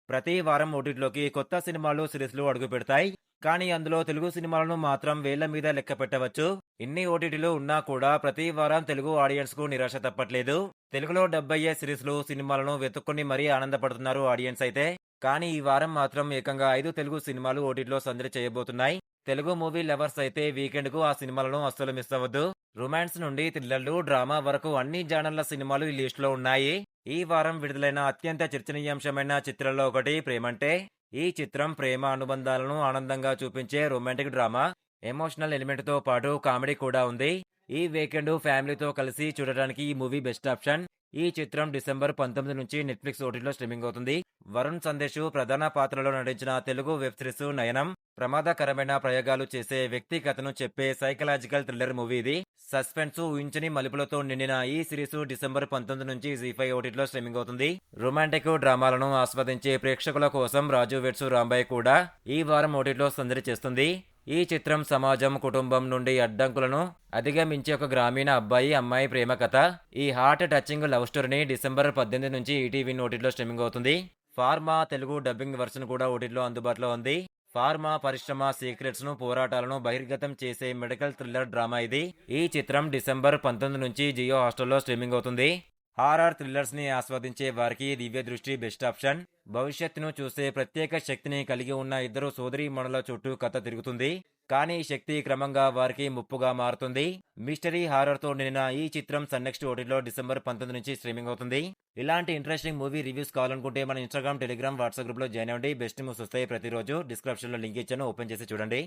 ప్రతి వారం ఓటీటీలోకి కొత్త సినిమాలు, సీరీస్‌లు అడుగుపెడతాయి. కానీ అందులో తెలుగు సినిమాలను మాత్రం వేళ్ల మీద లెక్క పెట్టవచ్చు. ఇన్ని ఓటీటీలు ఉన్నా కూడా ప్రతి వారం తెలుగు ఆడియన్స్‌కు నిరాశ తప్పట్లేదు. తెలుగులో డబ్ అయ్యే సీరీస్‌లు, సినిమాలను వెతుక్కొని మరీ ఆనందపడుతున్నారు ఆడియన్స్ అయితే. కానీ ఈ వారం మాత్రం ఏకంగా 5 తెలుగు సినిమాలు ఓటీటీలో సందడి చేయబోతున్నాయి. తెలుగు మూవీ లవర్స్ అయితే వీకెండ్‌కు ఆ సినిమాలను అస్సలు మిస్ అవ్వద్దు. రొమాన్స్ నుండి థ్రిల్లర్లు, డ్రామా వరకు అన్ని జానర్ల సినిమాలు ఈ లిస్టులో ఉన్నాయి. ఈ వారం విడుదలైన అత్యంత చర్చనీయాంశమైన చిత్రాల్లో ఒకటి 'ప్రేమంటే'. ఈ చిత్రం ప్రేమ అనుబంధాలను ఆనందంగా చూపించే రొమాంటిక్ డ్రామా. ఎమోషనల్ ఎలిమెంట్‌తో పాటు కామెడీ కూడా ఉంది. ఈ వీకెండ్ ఫ్యామిలీతో కలిసి చూడడానికి ఈ మూవీ బెస్ట్ ఆప్షన్. ఈ చిత్రం డిసెంబర్ 19 నుంచి నెట్‌ఫ్లిక్స్ ఓటీటీలో స్ట్రీమింగ్ అవుతుంది. వరుణ్ సందేశ్ ప్రధాన పాత్రలో నటించిన తెలుగు వెబ్ సిరీస్ 'నయనం' ప్రమాదకరమైన ప్రయోగాలు చేసే వ్యక్తి కథను చెప్పే సైకలాజికల్ థ్రిల్లర్ మూవీ ఇది. సస్పెన్స్, ఊహించని మలుపులతో నిండిన ఈ సిరీస్ డిసెంబర్ 19 నుంచి జీ5 ఓటీటీలో స్ట్రీమింగ్ అవుతుంది. రొమాంటిక్ డ్రామాలను ఆస్వాదించే ప్రేక్షకుల కోసం 'రాజు వెడ్స్ రాంబాయ్' కూడా ఈ వారం ఓటీటీలో సందడి చేస్తుంది. ఈ చిత్రం సమాజం, కుటుంబం నుండి అడ్డంకులను అధిగమించే ఒక గ్రామీణ అబ్బాయి, అమ్మాయి ప్రేమ కథ. ఈ హార్ట్ టచింగ్ లవ్ స్టోరీని డిసెంబర్ 18 నుంచి ఈటీవీ ఓటీటీలో స్ట్రీమింగ్ అవుతుంది. ఫార్మా తెలుగు డబ్బింగ్ వెర్షన్ కూడా ఓటీటీలో అందుబాటులో ఉంది. ఫార్మా పరిశ్రమ సీక్రెట్స్‌ను, పోరాటాలను బహిర్గతం చేసే మెడికల్ థ్రిల్లర్ డ్రామా ఇది. ఈ చిత్రం డిసెంబర్ 19 నుంచి జియో హాట్‌స్టార్‌లో స్ట్రీమింగ్ అవుతుంది. హారర్ థ్రిల్లర్స్‌ని ఆస్వాదించే వారికి దివ్య దృష్టి బెస్ట్ ఆప్షన్. భవిష్యత్తును చూసే ప్రత్యేక శక్తిని కలిగి ఉన్న ఇద్దరు సోదరీమణుల చుట్టూ కథ తిరుగుతుంది. కానీ ఈ శక్తి క్రమంగా వారికి ముప్పుగా మారుతుంది. మిస్టరీ హారర్‌తో నిండిన ఈ చిత్రం సన్ నెక్స్ట్ ఓటీటీలో డిసెంబర్ 19 నుంచి స్ట్రీమింగ్ అవుతుంది. ఇలాంటి ఇంట్రెస్టింగ్ మూవీ రివ్యూస్ కావాలనుకుంటే మన ఇన్‌స్టాగ్రామ్, టెలిగ్రామ్, వాట్సాప్ గ్రూప్‌లో జాయిన్ అవ్వండి. బెస్ట్ న్యూస్ వస్తాయి ప్రతిరోజు. డిస్క్రిప్షన్‌లో లింక్ ఇచ్చాను. ఓపెన్ చేసి చూడండి.